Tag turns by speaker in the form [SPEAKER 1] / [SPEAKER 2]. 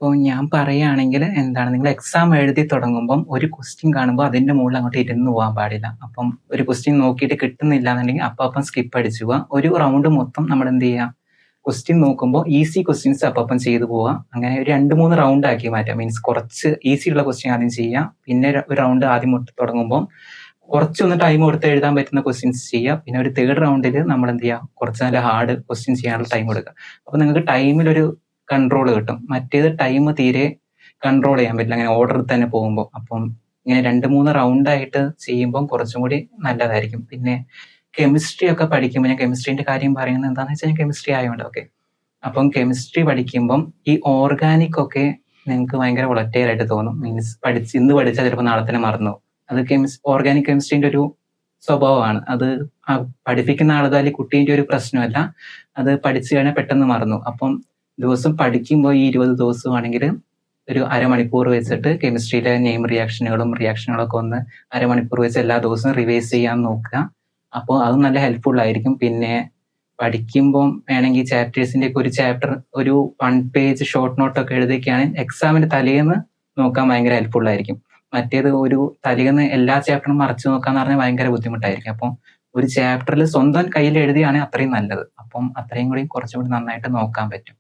[SPEAKER 1] ഇപ്പോൾ ഞാൻ പറയുകയാണെങ്കിൽ എന്താണ് നിങ്ങൾ എക്സാം എഴുതി തുടങ്ങുമ്പം ഒരു ക്വസ്റ്റ്യൻ കാണുമ്പോൾ അതിന്റെ മുകളിൽ അങ്ങോട്ട് ഇരുന്ന് പോകാൻ പാടില്ല. അപ്പം ഒരു ക്വസ്റ്റ്യൻ നോക്കിയിട്ട് കിട്ടുന്നില്ല എന്നുണ്ടെങ്കിൽ അപ്പം സ്കിപ്പ് അടിച്ചു പോവുക. ഒരു റൗണ്ട് മൊത്തം നമ്മൾ എന്ത് ചെയ്യുക, ക്വസ്റ്റ്യൻ നോക്കുമ്പോൾ ഈസി ക്വസ്റ്റ്യൻസ് അപ്പം ചെയ്തു പോവുക. അങ്ങനെ ഒരു 2, 3 റൗണ്ട് ആക്കി മാറ്റുക. മീൻസ് കുറച്ച് ഈസി ഉള്ള ക്വസ്റ്റ്യൻ ആദ്യം ചെയ്യുക. പിന്നെ ഒരു റൗണ്ട് ആദ്യം തുടങ്ങുമ്പോൾ കുറച്ചൊന്ന് ടൈം കൊടുത്ത് എഴുതാൻ പറ്റുന്ന ക്വസ്റ്റ്യൻസ് ചെയ്യുക. പിന്നെ ഒരു തേർഡ് റൗണ്ടിൽ നമ്മൾ എന്ത് ചെയ്യുക, കുറച്ച് നല്ല ഹാർഡ് ക്വസ്റ്റ്യൻ ചെയ്യാനുള്ള ടൈം കൊടുക്കുക. അപ്പോൾ നിങ്ങൾക്ക് ടൈമിലൊരു കൺട്രോൾ കിട്ടും. മറ്റേത് ടൈം തീരെ കൺട്രോൾ ചെയ്യാൻ പറ്റില്ല അങ്ങനെ ഓർഡറിൽ തന്നെ പോകുമ്പോൾ. അപ്പം ഇങ്ങനെ 2, 3 റൗണ്ട് ആയിട്ട് ചെയ്യുമ്പോൾ കുറച്ചും കൂടി നല്ലതായിരിക്കും. പിന്നെ കെമിസ്ട്രി ഒക്കെ പഠിക്കുമ്പോൾ, ഞാൻ കെമിസ്ട്രീന്റെ കാര്യം പറയുന്നത് എന്താണെന്ന് വെച്ചാൽ കെമിസ്ട്രി ആയതുകൊണ്ട് ഓക്കെ. അപ്പം കെമിസ്ട്രി പഠിക്കുമ്പം ഈ ഓർഗാനിക് ഒക്കെ നിങ്ങൾക്ക് ഭയങ്കര വൊളറ്റൈൽ ആയിട്ട് തോന്നും. മീൻസ് ഇന്ന് പഠിച്ചാൽ ചിലപ്പോൾ നാളെ തന്നെ മറന്നു പോകും. അത് ഓർഗാനിക് കെമിസ്ട്രീന്റെ ഒരു സ്വഭാവമാണ്. അത് പഠിപ്പിക്കുന്ന ആളുടെ അല്ലെങ്കിൽ കുട്ടീന്റെ ഒരു പ്രശ്നമല്ല. അത് പഠിച്ചു കഴിഞ്ഞാൽ പെട്ടെന്ന് മറന്നു. അപ്പം ദിവസം പഠിക്കുമ്പോൾ ഈ 20 ദിവസമാണെങ്കിൽ ഒരു അരമണിക്കൂർ വെച്ചിട്ട് കെമിസ്ട്രിയിലെ നെയിം റിയാക്ഷനുകളൊക്കെ ഒന്ന് അരമണിക്കൂർ വെച്ച് എല്ലാ ദിവസവും റിവൈസ് ചെയ്യാൻ നോക്കുക. അപ്പോൾ അത് നല്ല ഹെൽപ്ഫുൾ ആയിരിക്കും. പിന്നെ പഠിക്കുമ്പം വേണമെങ്കിൽ ചാപ്റ്റേഴ്സിന്റെ ഒക്കെ ഒരു ചാപ്റ്റർ ഒരു 1 പേജ് ഷോർട്ട് നോട്ടൊക്കെ എഴുതിയൊക്കെയാണെങ്കിൽ എക്സാമിന് തലേന്ന് നോക്കാൻ ഭയങ്കര ഹെൽപ്ഫുൾ ആയിരിക്കും. മറ്റേത് ഒരു തലേന്ന് എല്ലാ ചാപ്റ്ററും മറച്ചു നോക്കാന്ന് പറഞ്ഞാൽ ഭയങ്കര ബുദ്ധിമുട്ടായിരിക്കും. അപ്പം ഒരു ചാപ്റ്ററിൽ സ്വന്തം കയ്യിൽ എഴുതിയാണെങ്കിൽ അത്രയും നല്ലത്. അപ്പം അത്രയും കൂടി കുറച്ചും കൂടി നന്നായിട്ട് നോക്കാൻ പറ്റും.